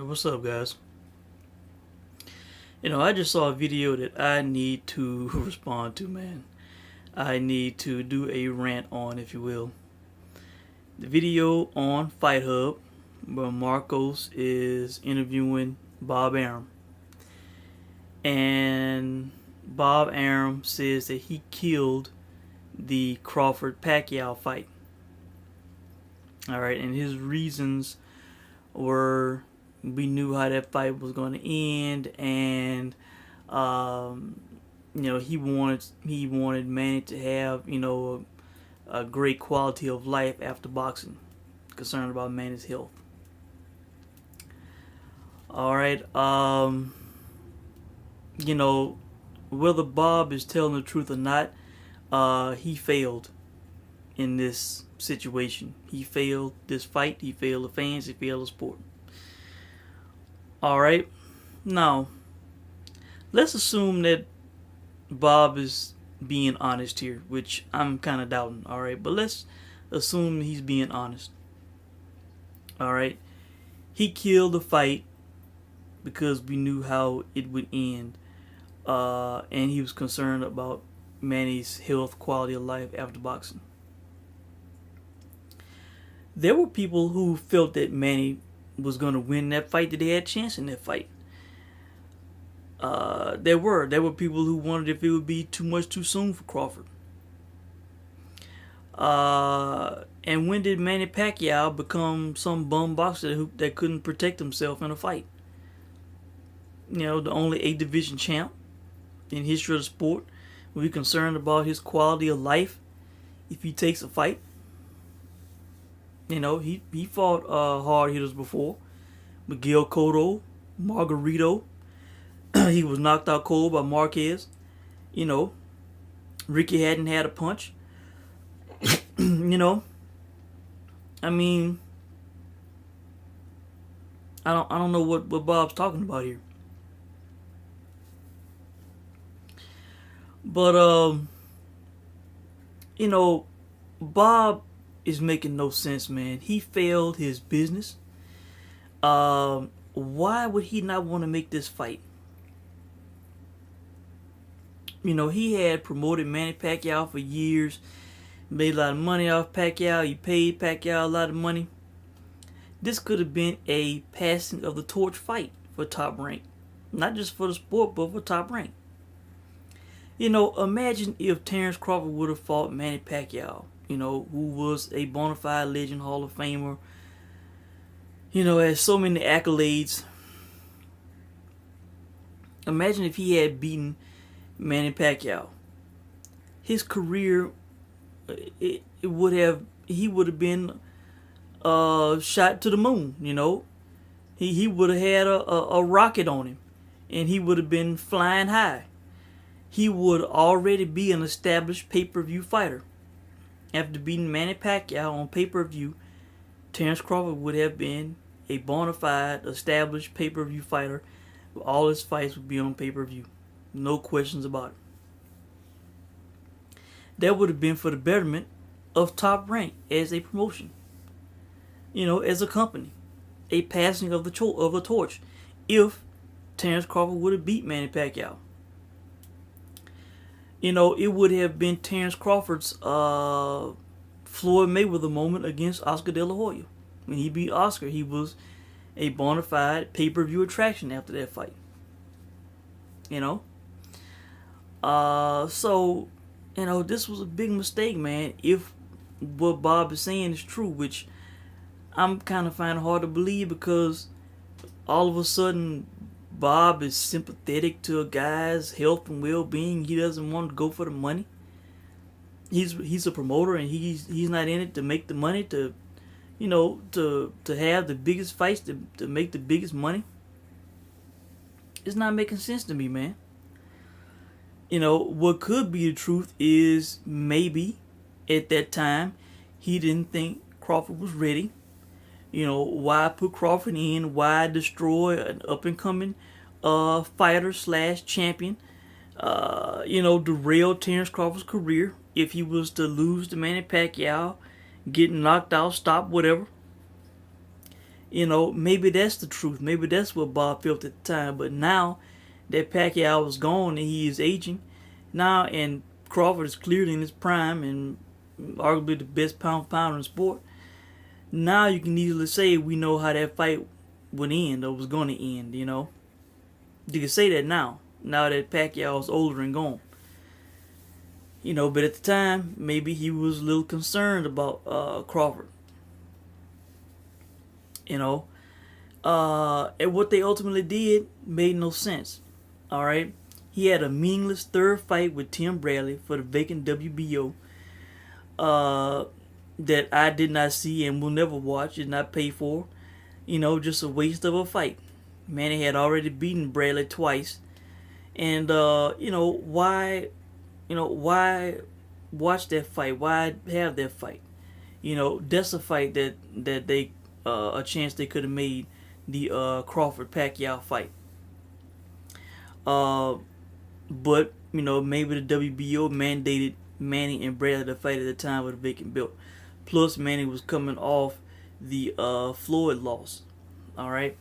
What's up, guys? I just saw a video that I need to respond to, man. I need to do a rant on, if you will. The video on Fight Hub where Marcos is interviewing Bob Arum. And Bob Arum says that he killed the Crawford Pacquiao fight. Alright, and his reasons were we knew how that fight was going to end, and he wanted Manny to have a great quality of life after boxing, concerned about Manny's health. All right, whether Bob is telling the truth or not, he failed in this situation. He failed this fight. He failed the fans. He failed the sport. Alright, now, let's assume that Bob is being honest here, which I'm kind of doubting, alright, but let's assume he's being honest. Alright, he killed the fight because we knew how it would end, and he was concerned about Manny's health, quality of life after boxing. There were people who felt that Manny was going to win that fight, that they had a chance in that fight. There were people who wondered if it would be too much too soon for Crawford. And when did Manny Pacquiao become some bum boxer that couldn't protect himself in a fight? The only 8-division champ in history of the sport. Were we concerned about his quality of life if he takes a fight? He fought hard hitters before. Miguel Cotto, Margarito. He was knocked out cold by Marquez. Ricky hadn't had a punch. I mean, I don't know what Bob's talking about here. But Bob is making no sense, man. He failed his business. Why would he not want to make this fight? He had promoted Manny Pacquiao for years, made a lot of money off Pacquiao. He paid Pacquiao a lot of money. This could have been a passing of the torch fight for Top Rank. Not just for the sport, but for Top Rank. Imagine if Terence Crawford would have fought Manny Pacquiao, who was a bona fide legend, Hall of Famer, has so many accolades. Imagine if he had beaten Manny Pacquiao. His career, he would have been shot to the moon, He would have had a rocket on him, and he would have been flying high. He would already be an established pay-per-view fighter. After beating Manny Pacquiao on pay-per-view, Terence Crawford would have been a bona fide, established pay-per-view fighter. All his fights would be on pay-per-view. No questions about it. That would have been for the betterment of Top Rank as a promotion. As a company. A passing of the torch. If Terence Crawford would have beat Manny Pacquiao. It would have been Terence Crawford's Floyd Mayweather moment against Oscar De La Hoya. When he beat Oscar, he was a bona fide pay-per-view attraction after that fight. This was a big mistake, man. If what Bob is saying is true, which I'm kind of finding hard to believe, because all of a sudden Bob is sympathetic to a guy's health and well-being. He doesn't want to go for the money. He's a promoter, and he's not in it to make the money, to have the biggest fights, to make the biggest money. It's not making sense to me, man. What could be the truth is maybe at that time he didn't think Crawford was ready. Why put Crawford in? Why destroy an up-and-coming fighter / champion? Derail Terence Crawford's career if he was to lose to Manny Pacquiao, get knocked out, stop, whatever. Maybe that's the truth. Maybe that's what Bob felt at the time. But now that Pacquiao is gone and he is aging now, and Crawford is clearly in his prime and arguably the best pound for pound in sport. Now you can easily say we know how that fight would end or was going to end. You can say that now that Pacquiao is older and gone. But at the time, maybe he was a little concerned about Crawford. And what they ultimately did made no sense. All right, he had a meaningless third fight with Tim Bradley for the vacant WBO. That I did not see and will never watch, did not pay for. Just a waste of a fight. Manny had already beaten Bradley twice, and why watch that fight? Why have that fight? That's a fight that they a chance they could have made the Crawford Pacquiao fight. But maybe the WBO mandated Manny and Bradley to fight at the time with a vacant belt. Plus, Manny was coming off the Floyd loss. All right.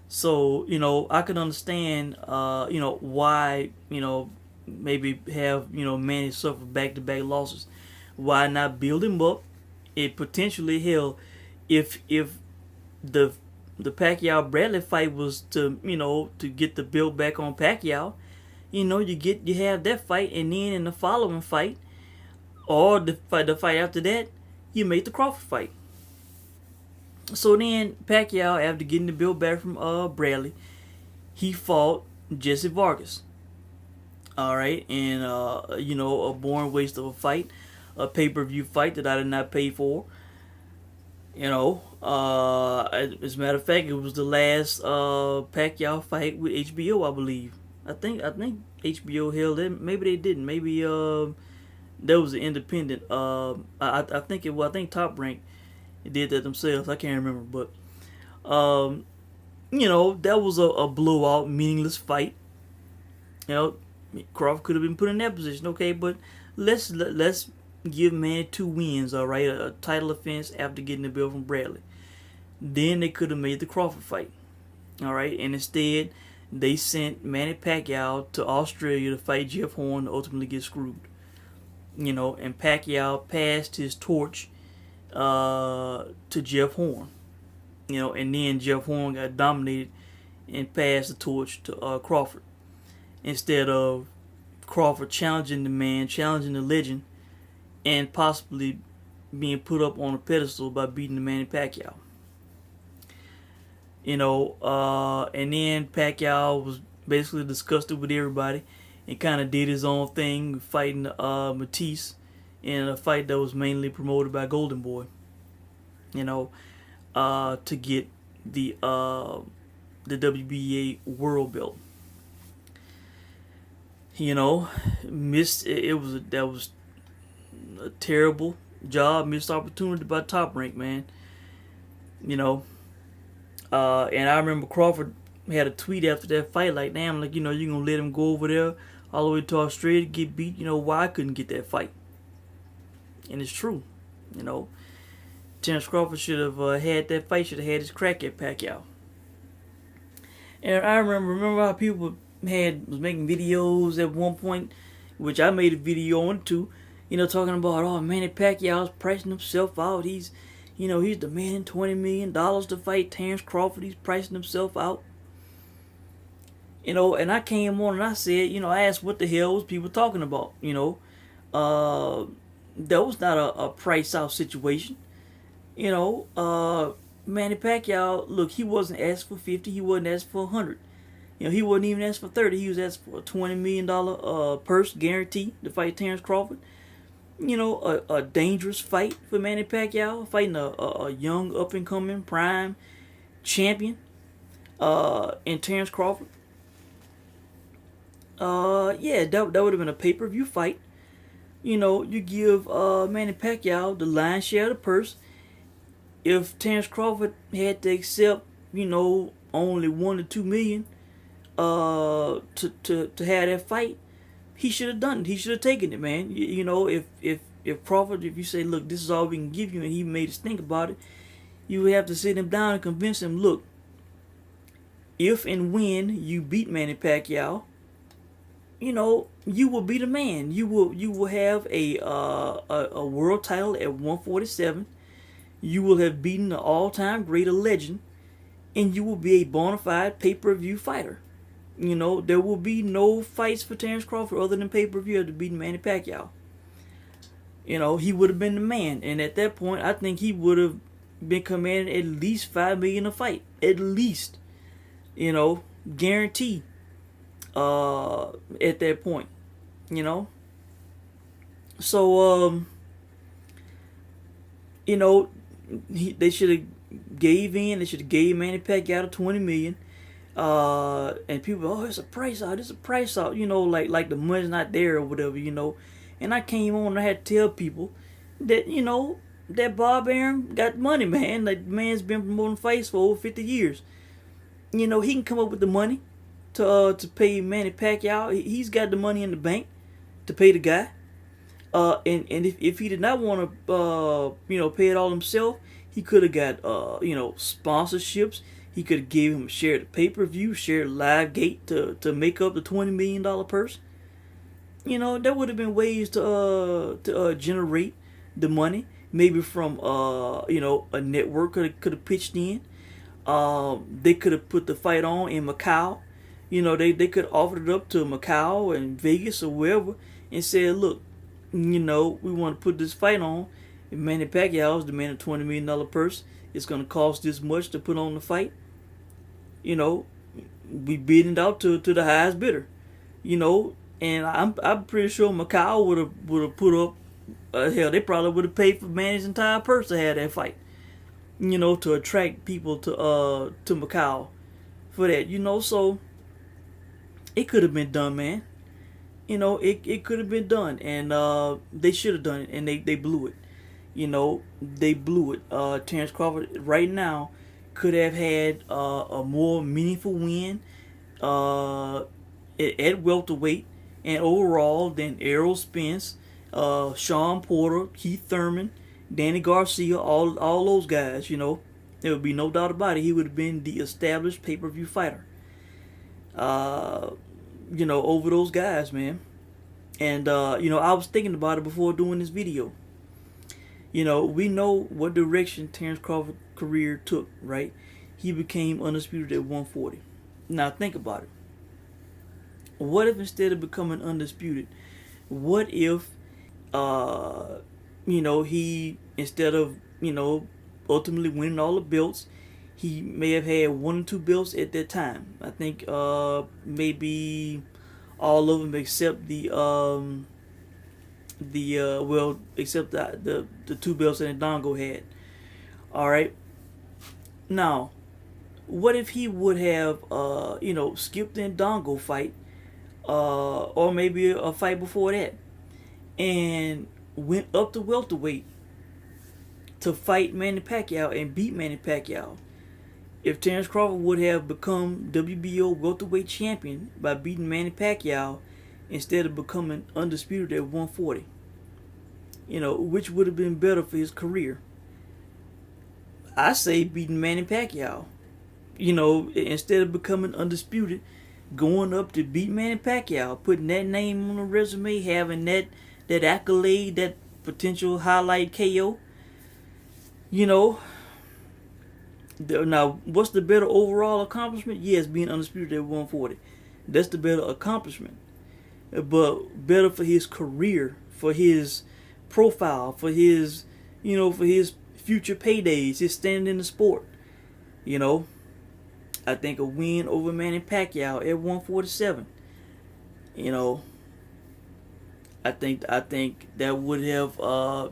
So I could understand why maybe have Manny suffer back-to-back losses. Why not build him up? It potentially, hell, if the Pacquiao Bradley fight was to get the belt back on Pacquiao, you have that fight, and then in the following fight or the fight after that, you make the Crawford fight. So then Pacquiao, after getting the belt back from Bradley, he fought Jesse Vargas. All right, and a boring waste of a fight, a pay-per-view fight that I did not pay for. As a matter of fact, it was the last Pacquiao fight with HBO, I believe. I think HBO held it. Maybe they didn't. Maybe there was an independent. I think Top Rank did that themselves. I can't remember, but that was a blowout, meaningless fight. Crawford could have been put in that position, okay, but let's give Manny 2 wins, all right, a title offense after getting the belt from Bradley. Then they could have made the Crawford fight, all right, and instead they sent Manny Pacquiao to Australia to fight Jeff Horn to ultimately get screwed. And Pacquiao passed his torch to Jeff Horn. And then Jeff Horn got dominated and passed the torch to Crawford. Instead of Crawford challenging the man, challenging the legend, and possibly being put up on a pedestal by beating the Manny Pacquiao. And then Pacquiao was basically disgusted with everybody and kind of did his own thing, fighting Matisse in a fight that was mainly promoted by Golden Boy. To get the WBA world belt. That was a terrible job, missed opportunity by Top Rank, man. And I remember Crawford had a tweet after that fight, like, damn, like, you're gonna let him go over there all the way to Australia to get beat. Why I couldn't get that fight? And it's true. Terence Crawford should have had that fight, should have had his crack at Pacquiao. And I remember how people was making videos at one point, which I made a video on too, talking about, oh, Manny Pacquiao's pricing himself out. He's demanding $20 million to fight Terence Crawford. He's pricing himself out. And I came on and I said, I asked what the hell was people talking about. That was not a price out situation. Manny Pacquiao, look, he wasn't asked for 50, he wasn't asked for 100. He wasn't even asked for 30. He was asked for a $20 million purse guarantee to fight Terence Crawford. A dangerous fight for Manny Pacquiao, fighting a young, up-and-coming, prime champion in Terence Crawford. That would have been a pay-per-view fight. You give Manny Pacquiao the lion's share of the purse. If Terence Crawford had to accept, only $1 to $2 million to have that fight, he should have done it. He should have taken it, man. If Crawford, if you say, look, this is all we can give you, and he made us think about it, You would have to sit him down and convince him, look, if and when you beat Manny Pacquiao, you will be the man. You will have a world title at 147. You will have beaten the all-time great, a legend, and you will be a bona fide pay-per-view fighter. There will be no fights for Terence Crawford other than pay-per-view after beating Manny Pacquiao. He would have been the man, and at that point, I think he would have been commanding at least $5 million a fight, at least. Guaranteed. At that point, So, they should have gave in. They should have gave Manny Pacquiao $20 million. And people, it's a price out. It's a price out. Like the money's not there or whatever. And I came on and I had to tell people that that Bob Arum got money, man. Like, the man's been promoting fights for over 50 years. He can come up with the money to pay Manny Pacquiao. He's got the money in the bank to pay the guy. And if he did not want to pay it all himself, he could have got sponsorships. He could have gave him a share of the pay-per-view, share of Live Gate to make up the $20 million purse. There would have been ways to generate the money. Maybe from a network could have pitched in. They could have put the fight on in Macau. They could have offered it up to Macau and Vegas or wherever and said, look, we want to put this fight on. If Manny Pacquiao is demanding a $20 million purse, it's going to cost this much to put on the fight. We bid it out to the highest bidder. And I'm pretty sure Macau would have put up. Hell, they probably would have paid for Manny's entire purse to have that fight. To attract people to Macau for that. So it could have been done, man. It could have been done, and they should have done it, and they blew it. They blew it. Terence Crawford right now could have had a more meaningful win at welterweight and overall than Errol Spence, Sean Porter, Keith Thurman, Danny Garcia, all those guys. There would be no doubt about it. He would have been the established pay-per-view fighter. Over those guys, man. And I was thinking about it before doing this video. We know what direction Terence Crawford's career took, right? He became undisputed at 140. Now think about it. What if instead of becoming undisputed, what if he, instead of ultimately winning all the belts, he may have had 1 or 2 belts at that time. I think maybe all of them except except the 2 belts that Ndongo had. All right. Now, what if he would have skipped the Ndongo fight, or maybe a fight before that, and went up to welterweight to fight Manny Pacquiao and beat Manny Pacquiao? If Terence Crawford would have become WBO welterweight champion by beating Manny Pacquiao instead of becoming undisputed at 140, which would have been better for his career? I say beating Manny Pacquiao. Instead of becoming undisputed, going up to beat Manny Pacquiao, putting that name on the resume, having that accolade, that potential highlight KO. Now, what's the better overall accomplishment? Yes, being undisputed at 140. That's the better accomplishment. But better for his career, for his profile, for his, for his future paydays, his standing in the sport. I think a win over Manny Pacquiao at 147. I think that would have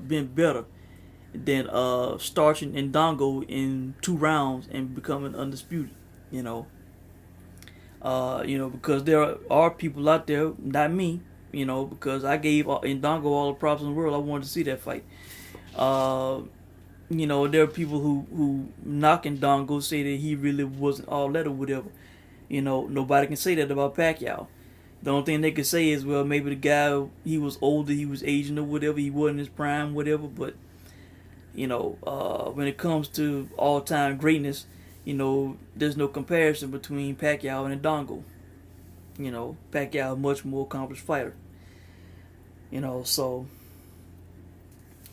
been better than starching Ndongo in 2 rounds and becoming undisputed. Because there are people out there, not me, because I gave Ndongo all the props in the world. I wanted to see that fight. There are people who knock Ndongo, say that he really wasn't all that or whatever. Nobody can say that about Pacquiao. The only thing they can say is, well, maybe the guy, he was older, he was aging or whatever, he wasn't in his prime, whatever, but, When it comes to all-time greatness, there's no comparison between Pacquiao and Ndongo. Pacquiao is a much more accomplished fighter. So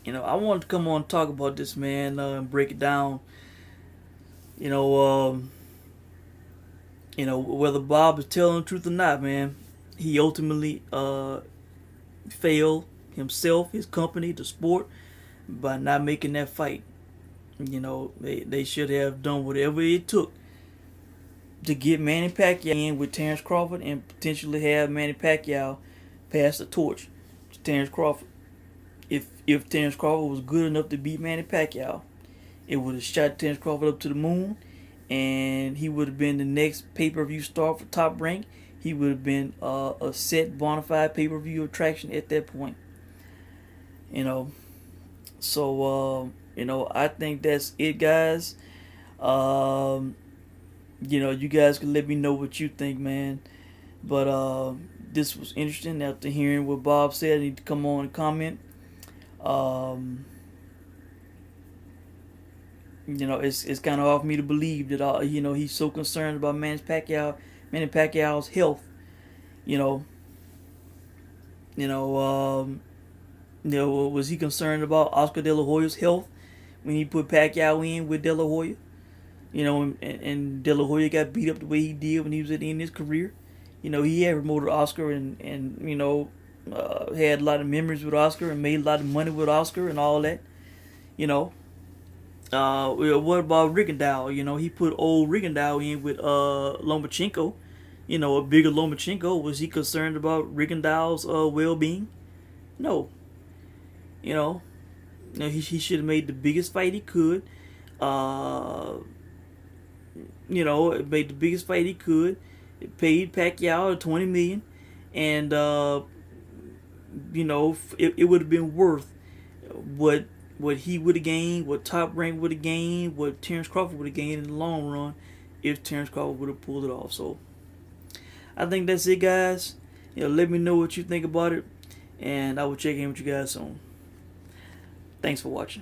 I wanted to come on and talk about this, man, and break it down. You know, um, whether Bob is telling the truth or not, man, he ultimately failed himself, his company, the sport, by not making that fight. They should have done whatever it took to get Manny Pacquiao in with Terence Crawford and potentially have Manny Pacquiao pass the torch to Terence Crawford. If Terence Crawford was good enough to beat Manny Pacquiao, it would have shot Terence Crawford up to the moon, and he would have been the next pay-per-view star for Top Rank. He would have been a set bona fide pay-per-view attraction at that point. So I think that's it, guys. You guys can let me know what you think, man. But this was interesting. After hearing what Bob said, I need to come on and comment. It's kind of hard for me to believe that he's so concerned about Manny Pacquiao's health. Was he concerned about Oscar De La Hoya's health when he put Pacquiao in with De La Hoya? And De La Hoya got beat up the way he did when he was at the end of his career. He had promoted Oscar and had a lot of memories with Oscar and made a lot of money with Oscar and all that. What about Rigondeaux? He put old Rigondeaux in with Lomachenko. A bigger Lomachenko. Was he concerned about Rigondeaux's well-being? No. He should have made the biggest fight he could. Made the biggest fight he could. It paid Pacquiao $20 million, and it would have been worth what he would have gained, what Top Rank would have gained, what Terence Crawford would have gained in the long run if Terence Crawford would have pulled it off. So I think that's it, guys. Let me know what you think about it, and I will check in with you guys soon. Thanks for watching.